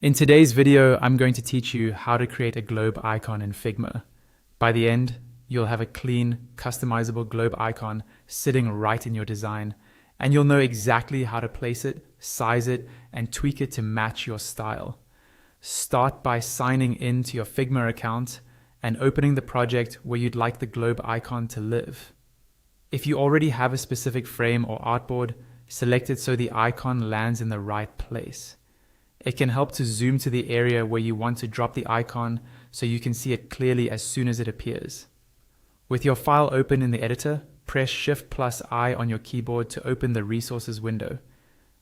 In today's video, I'm going to teach you how to create a globe icon in Figma. By the end, you'll have a clean, customizable globe icon sitting right in your design, and you'll know exactly how to place it, size it, and tweak it to match your style. Start by signing in to your Figma account and opening the project where you'd like the globe icon to live. If you already have a specific frame or artboard, select it so the icon lands in the right place. It can help to zoom to the area where you want to drop the icon so you can see it clearly as soon as it appears. With your file open in the editor, press Shift+I on your keyboard to open the Resources window.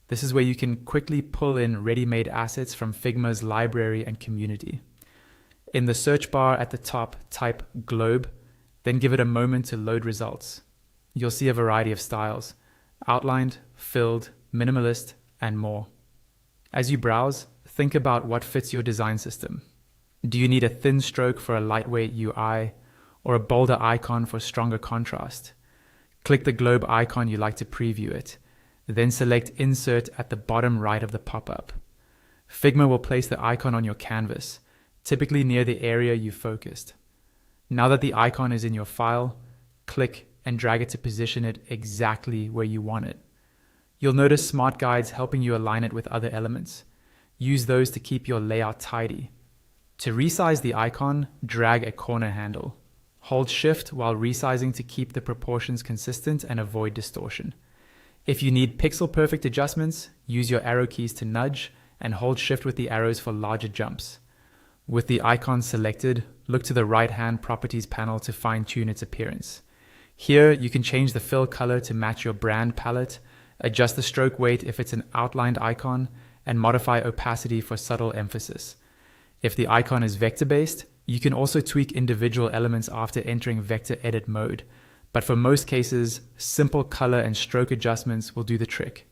This is where you can quickly pull in ready-made assets from Figma's library and community. In the search bar at the top, type globe, then give it a moment to load results. You'll see a variety of styles: outlined, filled, minimalist, and more. As you browse, think about what fits your design system. Do you need a thin stroke for a lightweight UI, or a bolder icon for stronger contrast? Click the globe icon you like to preview it, then select Insert at the bottom right of the pop-up. Figma will place the icon on your canvas, typically near the area you focused. Now that the icon is in your file, click and drag it to position it exactly where you want it. You'll notice smart guides helping you align it with other elements. Use those to keep your layout tidy. To resize the icon, drag a corner handle. Hold Shift while resizing to keep the proportions consistent and avoid distortion. If you need pixel-perfect adjustments, use your arrow keys to nudge and hold Shift with the arrows for larger jumps. With the icon selected, look to the right-hand Properties panel to fine-tune its appearance. Here, you can change the fill color to match your brand palette, adjust the stroke weight if it's an outlined icon, and modify opacity for subtle emphasis. If the icon is vector-based, you can also tweak individual elements after entering vector edit mode, but for most cases, simple color and stroke adjustments will do the trick.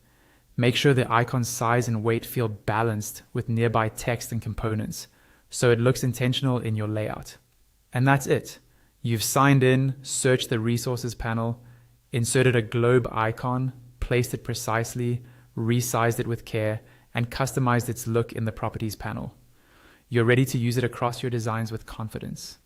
Make sure the icon's size and weight feel balanced with nearby text and components, so it looks intentional in your layout. And that's it. You've signed in, searched the Resources panel, inserted a globe icon, placed it precisely, resized it with care, and customized its look in the Properties panel. You're ready to use it across your designs with confidence.